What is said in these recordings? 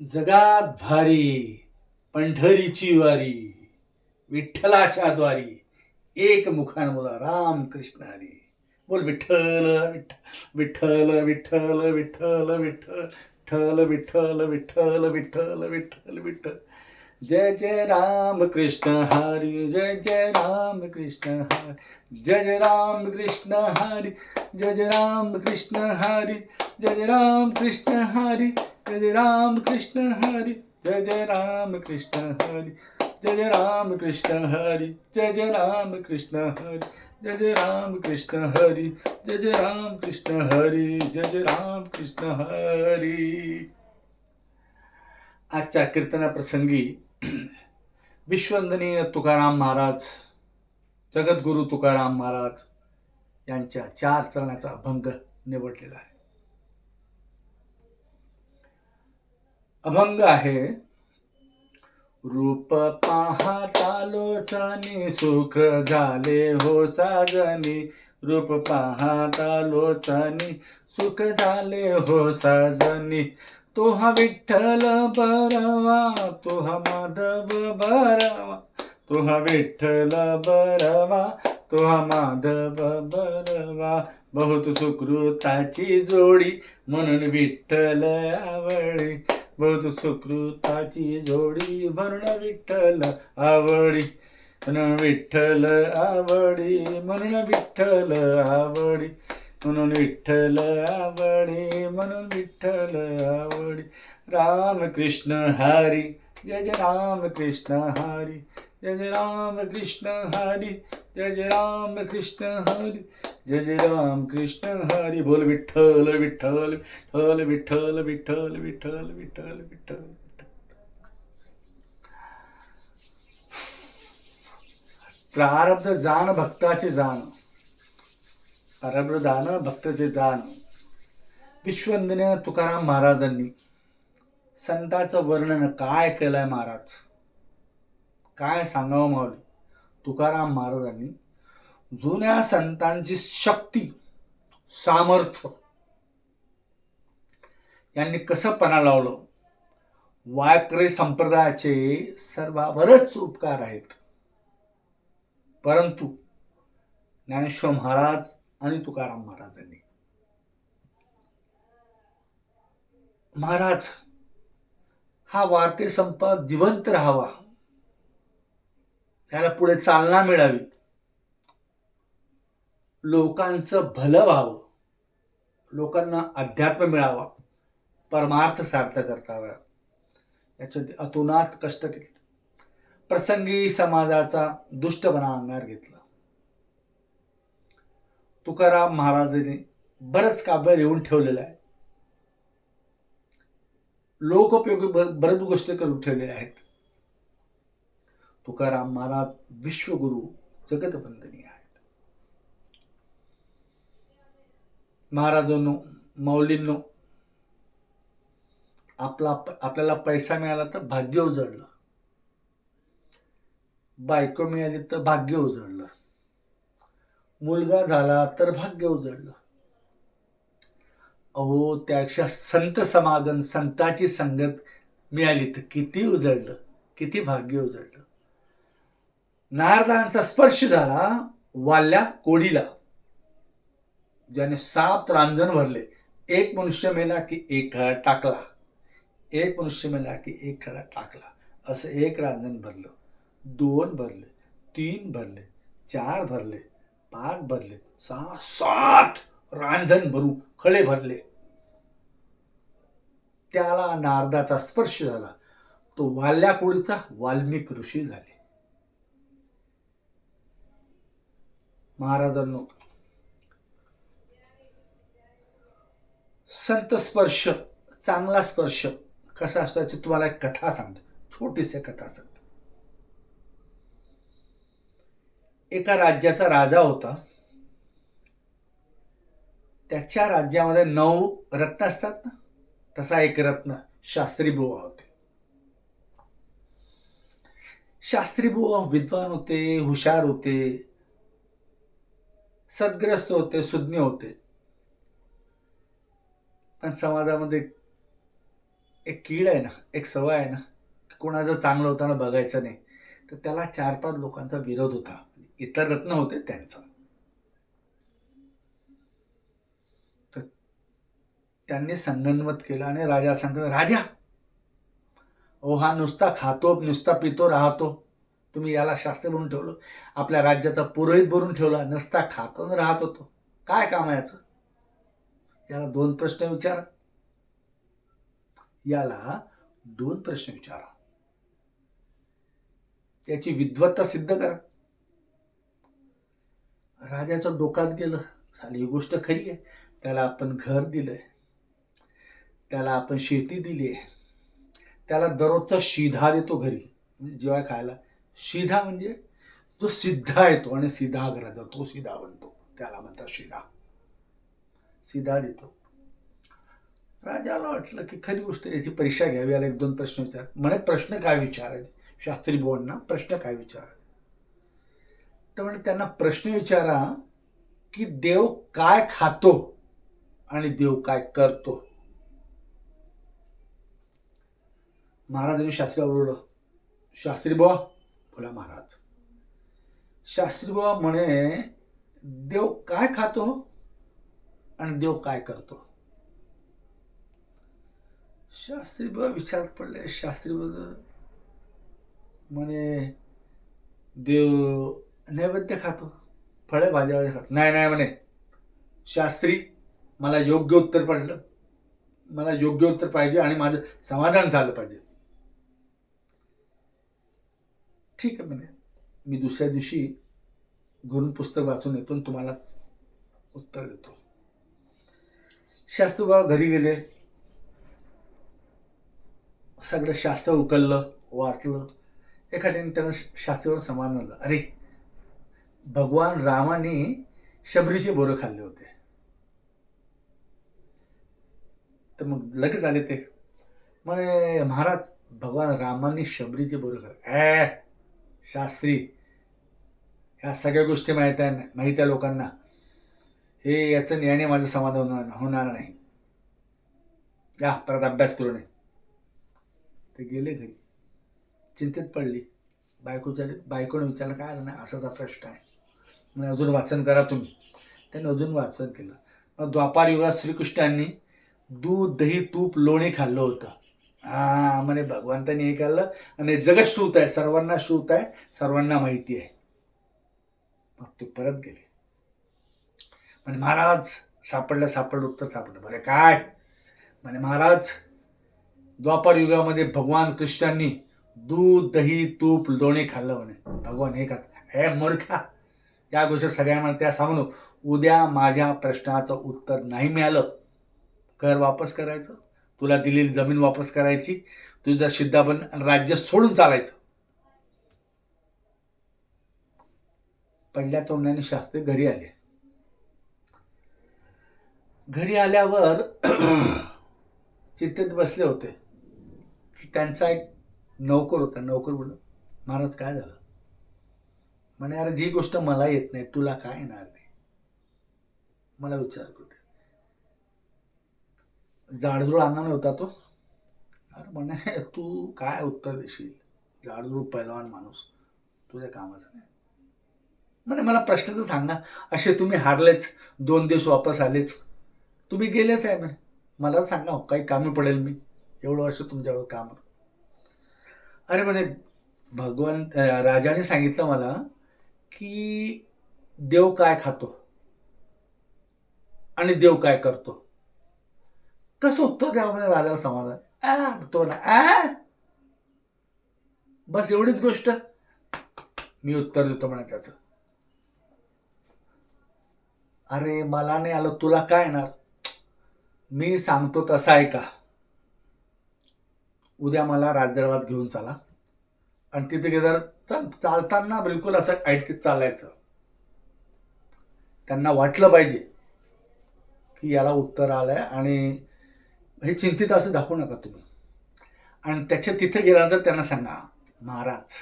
जगात भारी पंढरीची वारी, विठ्ठलाच्या द्वारी एक मुखान बोला राम कृष्ण हरी. बोल विठ्ठल विठ्ठल विठ्ठल विठ्ठल विठ्ठल विठ्ठल विठ्ठल विठ्ठल विठ्ठल विठ्ठल. जय जय राम कृष्ण हरी, जय जय राम कृष्ण हरी, जय जय राम कृष्ण हरी, जय जय राम कृष्ण हरी, जय जय राम कृष्ण हरी, जय जय राम कृष्ण हरी, जय जय राम कृष्ण हरी, जय जय राम कृष्ण हरी, जय जय राम कृष्ण हरी, जय जय राम कृष्ण हरी, जय जय राम कृष्ण हरी, जय जय राम कृष्ण हरी. आजच्या कीर्तनाप्रसंगी विश्ववंदनीय तुकाराम महाराज, जगद्गुरु तुकाराम महाराज यांच्या 4 चरणाचा अभंग निवडलेला आहे. अभंग आहे. रूप पाहता लोचनी सुख झाले हो साजनी, रूप पाहता लोचनी सुख झाले हो साजनी. तो हा विठ्ठल बरवा, तो हा माधव बरवा, तो हा विठ्ठल बरवा, तो हा माधव बरवा. बहुत सुकृताची जोडी म्हणून विठ्ठल आवडी, बहुत सुकृताची जोडी म्हणून विठ्ठल आवडी, म्हणून विठ्ठल आवडी, म्हणून विठ्ठल आवडी, म्हणून विठ्ठल आवडी, म्हणून विठ्ठल आवडी. राम कृष्ण हरी, जय जय राम कृष्ण हरी, जय जय राम कृष्ण हरी, जय जय राम कृष्ण हरी, जय जय राम कृष्ण हरी. बोल विठ्ठल विठ्ठल विठ्ठल विठ्ठल विठ्ठल विठ्ठल विठ्ठल विठ्ठल. प्रारब्ध जाण भक्ताचे जाण, प्रारब्ध दान भक्ताचे जाण. विश्ववंदनीय तुकाराम महाराजांनी संतांचं वर्णन काय केलंय महाराज, काय सांगावं मावली. तुकाराम महाराजांनी जुन्या संतांची शक्ती सामर्थ्य यांनी कसं पणा लावलं. वारकरी संप्रदायाचे सर्वांवरच उपकार आहेत, परंतु ज्ञानेश्वर महाराज आणि तुकाराम महाराजांनी, महाराज हा वारकरी संप्रदाय जिवंत राहावा, याला पुढे चालना मिळावी, लोकांचं भलं व्हावं, लोकांना अध्यात्म मिळावा, परमार्थ सार्थ करतावा, याचे अतोनात कष्ट केले. प्रसंगी समाजाचा दुष्टपणा अंगावर घेतला. तुकाराम महाराजांनी बरंच काव्य लिहून ठेवलेलं आहे, लोकोपयोगी बरेच गोष्टी करून ठेवलेल्या आहेत. तुकाराम महाराज विश्वगुरु जगतवंदनीय आहेत. महाराजांनो, मौलींनो, आपल्याला पैसा मिळाला तर भाग्य उजळलं, बायको मिळाली तर भाग्य उजळलं, मुलगा झाला तर भाग्य उजळलं. अहो, त्यापेक्षा संत समागम, संताची संगत मिळाली तर किती उजळलं, किती भाग्य उजळलं. नारदांचा स्पर्श झाला वाल्या कोडीला, ज्याने 7 रांजण भरले. एक मनुष्य मेला की एक खडा टाकला, एक मनुष्य मेला की एक खडा टाकला. असं 1 रांजण भरलं, 2 भरले, 3 भरले, 4 भरले, 5 भरले, 6, 7 रांजण भरू खळे भरले. त्याला नारदाचा स्पर्श झाला, तो वाल्या कोळीचा वाल्मिक ऋषी झाले. महाराजांनो, संत स्पर्श, चांगला स्पर्श कसा असतो याची तुम्हाला एक कथा सांगतो, छोटीशी कथा सांगतो. एका राज्याचा राजा होता. त्याच्या राज्यामध्ये 9 रत्न असतात ना, तसा एक रत्न शास्त्री बुवा होते. शास्त्री बुवा विद्वान होते, हुशार होते, सद्ग्रस्त होते, सुज्ञ होते. पण समाजामध्ये एक कीड आहे ना, एक सवय आहे ना, कोणाचं चांगलं होताना बघायचं नाही. तर त्याला 4-5 लोकांचा विरोध होता. इतर रत्न होते त्यांचा. तर त्यांनी संगनमत केलं आणि राजाला सांगितलं, राजा, अहो हा नुसता खातो, नुसता पितो, राहतो. तुम्ही याला शास्त्री बनवून ठेवलं, आपल्या राज्याचा पुरोहित बनवून ठेवला, नुसता खातो आणि राहत होतो. काय काम आहे याचं? याला 2 प्रश्न विचारा. याला 2 प्रश्न विचारा. त्याची विद्वत्ता सिद्ध करा. राजाच्या डोक्यात गेलं, साली ही गोष्ट खरी आहे. त्याला आपण घर दिलंय, त्याला आपण शेती दिली आहे, त्याला दररोजचा शिधा देतो घरी, म्हणजे जेव्हा खायला. शिधा म्हणजे जो सिद्धा येतो आणि सिधा घरात तो सिधा बनतो, त्याला म्हणतात शिधा. सिधा देतो. राजाला वाटलं की खरी गोष्ट, याची परीक्षा घ्यावी, याला 1-2 प्रश्न विचार. म्हणे प्रश्न काय विचारायचे? शास्त्री बुवांना प्रश्न काय विचारायचे? तर म्हणजे त्यांना प्रश्न विचारा की देव काय खातो आणि देव काय करतो. महाराजांनी शास्त्रीला बोलवलं. शास्त्री बुवा, बोला महाराज. शास्त्री बुवा म्हणे, देव काय खातो आणि देव काय करतो? शास्त्री बुवा विचार पडले. शास्त्री बुवा म्हणे, देव नैवेद्य खातो, फळे भाज्या खातो. नाही नाही म्हणे शास्त्री, मला योग्य उत्तर पडलं, मला योग्य उत्तर पाहिजे आणि माझं समाधान झालं पाहिजे. ठीक आहे म्हणे, मी दुसऱ्या दिवशी घरून पुस्तक वाचून येतो तुम्हाला उत्तर देतो. शास्त्री बाबा घरी गेले, सगळं शास्त्र उकललं, वाचलं. एखाद्याने त्यांना शास्त्रीवर समाधान झालं. अरे, भगवान रामाने शबरीचे बोरं खाल्ले होते. तर मग लगेच आले ते म्हणे, महाराज, भगवान रामांनी शबरीचे बोरं खाल्ले. शास्त्री, ह्या सगळ्या गोष्टी माहीत आहे लोकांना. हे याचं न्यायाने माझं समाधान होणार नाही. या परत अभ्यास करू नये. ते गेले घरी, चिंतेत पडली. बायकोने विचारलं, काय नाही असाचा प्रश्न आहे. म्हणजे अजून वाचन करा तुम्ही. त्यांनी अजून वाचन केलं. मग द्वापार युगात श्रीकृष्णांनी दूध, दही, तूप, लोणी खाल्लं होतं. म्हणे भगवंतांनी हे खाल्लं आणि जगत श्रुत आहे, सर्वांना श्रुत आहे, सर्वांना माहिती आहे. मग ते परत गेले. म्हणे महाराज, सापडलं उत्तर सापडलं. बरे काय? म्हणे महाराज, द्वापार युगामध्ये भगवान कृष्णांनी दूध, दही, तूप, लोणी खाल्लं. म्हणे भगवान हे खात. हे मूर्खा, या गोष्टी सगळ्यांना त्या सांगून उद्या माझ्या प्रश्नाचं उत्तर नाही मिळालं, घर वापस करायचं, तुला दिलेली जमीन वापस करायची, तुझं सिद्धाबन राज्य सोडून चालायचं. पहिल्या तोंडाने शास्त्री घरी आले. घरी आल्यावर चिंतेत बसले होते. त्यांचा एक नौकर होता. नौकर बोलला, महाराज काय झालं? म्हणे, अरे जी गोष्ट मला येत नाही तुला काय येणार नाही, मला विचार करते. जाडजूड अण्णा होता तो. अरे म्हणे, तू काय उत्तर देशील? जाडजूड पैलवान माणूस, तुझ्या कामाचं नाही. म्हणे मला प्रश्न तर सांगा. असे तुम्ही हारलेच, 2 दिवस वापस आलेच, तुम्ही गेलेच आहे. म्हणे मला सांगा, काही कामी पडेल मी, एवढं वर्ष तुमच्यावर काम. अरे म्हणे, राजाने सांगितलं मला की देव काय खातो आणि देव काय करतो. कसं उत्तर द्यावं म्हणे राजाला समाधान. तो ना बस एवढीच गोष्ट मी उत्तर देतो म्हणे त्याचं. अरे मला नाही आलं, तुला काय येणार? मी सांगतो तसं आहे का? उद्या मला राजदरबारात घेऊन चला आणि तिथे गेल्यावर चालताना बिलकुल असं ऐकत चालायचं. त्यांना वाटलं पाहिजे की याला उत्तर आलंय आणि हे चिंतित असं दाखवू नका तुम्ही. आणि त्याच्या तिथे गेल्यानंतर त्यांना सांगा, महाराज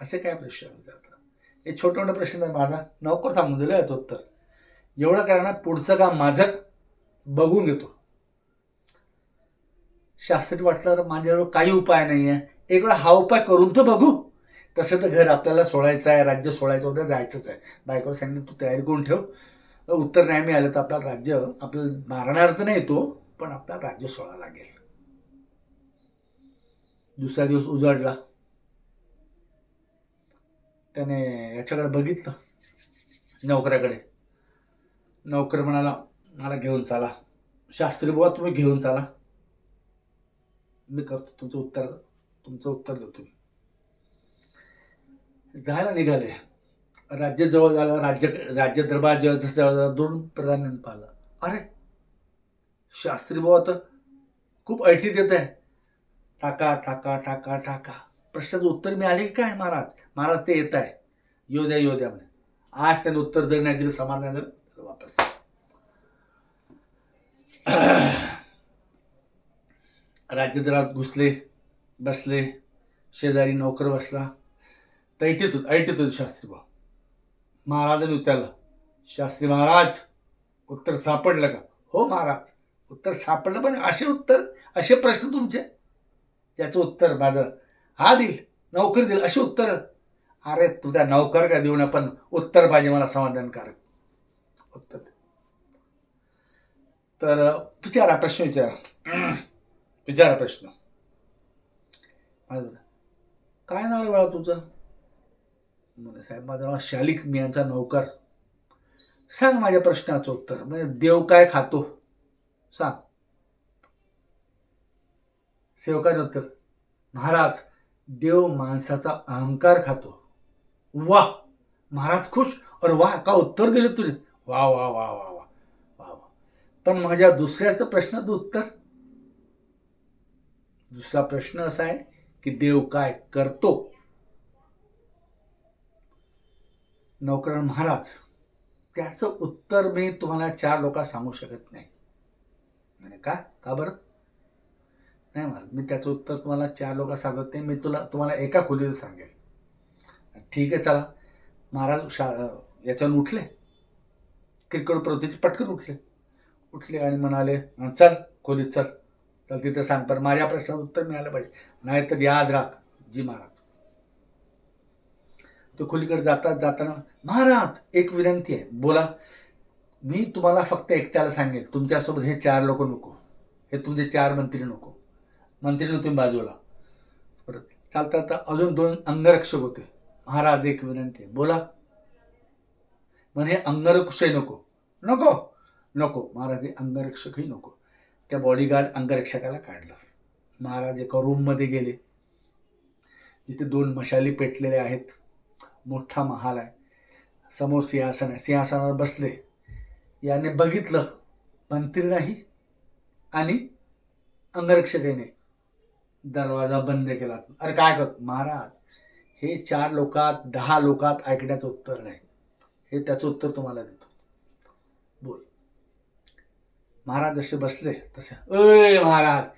असे काय प्रश्न विचारतात? हे छोटे मोठे प्रश्न नाही, माझा नौकर सांगून दिलं याचं उत्तर. एवढं करा ना, पुढचं काम माझं बघून घेतो. शास्त्री वाटलं माझ्याजवळ काही उपाय नाही आहे, एक वेळा हा उपाय करून तर बघू. तसं तर घर आपल्याला सोडायचं आहे, राज्य सोडायचं उद्या जायचंच आहे. बायकोला सांगितलं तू तयारी करून ठेव, उत्तर नाही मिळालं तर आपलं राज्य आपल्याला मारणार तर नाही तो, पण आपल्याला राज्य सोडावं लागेल. दुसरा दिवस उजाडला. त्याने याच्याकडे बघितलं, नोकराकडे. नोकर म्हणाला मला घेऊन चाला. शास्त्री बुवा तुम्ही घेऊन चाला, मी करतो तुमचं उत्तर देतो मी. जायला निघाले. राज्य जवळ झालं. राज्य दरबार जवळ झाला. दोन प्रधानांनी पाहिलं. अरे शास्त्री बुवा तर खूप ऐटीत येत आहे. टाका टाका टाका टाका. प्रश्नाचं उत्तर मिळाले की काय महाराज? महाराज ते येत आहे, येऊ द्या म्हणे. आज त्याने उत्तर जर नाही दिलं, समाधान दिलं, वापस. राज्यदरात घुसले, बसले. शेजारी नोकर बसला. ऐटीत होते शास्त्री भाऊ. महाराजांनी विचारलं, शास्त्री महाराज उत्तर सापडलं का? हो महाराज उत्तर सापडलं, पण असे प्रश्न तुमचे, त्याचं उत्तर माझं हा दिल, नोकर दिल, असे उत्तर. अरे तुझा नौकर का देऊ ना, पण उत्तर पाहिजे मला समाधानकारक उत्तर. तर विचारा प्रश्न, विचारा प्रश्न. काय नाव आहे बाळा तुझं? म्हणे साहेब माझं नाव शालिक, मी यांचा नौकर. सांग माझ्या प्रश्नाचं उत्तर. म्हणजे देव काय खातो सांग. सेवकाने उत्तर, महाराज देव माणसाचा अहंकार खातो. वा महाराज खुश. अरे वा का उत्तर दिले तुझे, वा वा वा वा वा वा वा. पण माझ्या दुसऱ्याचं प्रश्नाचं उत्तर, दुसरा प्रश्न असा आहे की देव काय करतो? नोकरान, महाराज त्याचं उत्तर मी तुम्हाला 4 लोकांना सांगू शकत नाही. म्हणे का बरं? नाही महाराज मी त्याचं उत्तर तुम्हाला 4 लोकांना सांगत नाही, मी तुम्हाला एका खोलीत सांगेल. ठीक आहे चला. महाराज याच्यानं उठले, किरकोळ प्रवृत्तीचे पटकन उठले आणि म्हणाले चल खोलीत चल. तर तिथं सांग, पण माझ्या प्रश्नाचं उत्तर मिळालं पाहिजे, नाहीतर याद राख. जी महाराज. तो खोलीकडे जाताना, महाराज एक विनंती आहे. बोला. मी तुम्हाला फक्त एकट्याला सांगेल, तुमच्यासोबत हे 4 लोक नको, हे तुमचे 4 मंत्री नको. मंत्रीने तुम्ही बाजूला. परत चालता अजून 2 अंगरक्षक होते. महाराज एक विनंती आहे, बोला. म्हणे अंगरक्षकही नको. नको नको महाराज, हे अंगरक्षकही नको. त्या बॉडीगार्ड अंगरक्षकाला काढलं. महाराज एका रूममध्ये गेले, जिथे 2 मशाली पेटलेल्या आहेत. मोठा महाल आहे, समोर सिंहासन आहे. सिंहासनावर बसले. याने बघितलं मंत्री नाही आणि अंगरक्षकही नाही. दरवाजा बंद केला. अरे काय करतो महाराज, हे 4 लोकात 10 लोकात ऐकण्याचं उत्तर नाही, हे त्याचं उत्तर तुम्हाला देतो. बोल. महाराज जसे बसले तसे, अय महाराज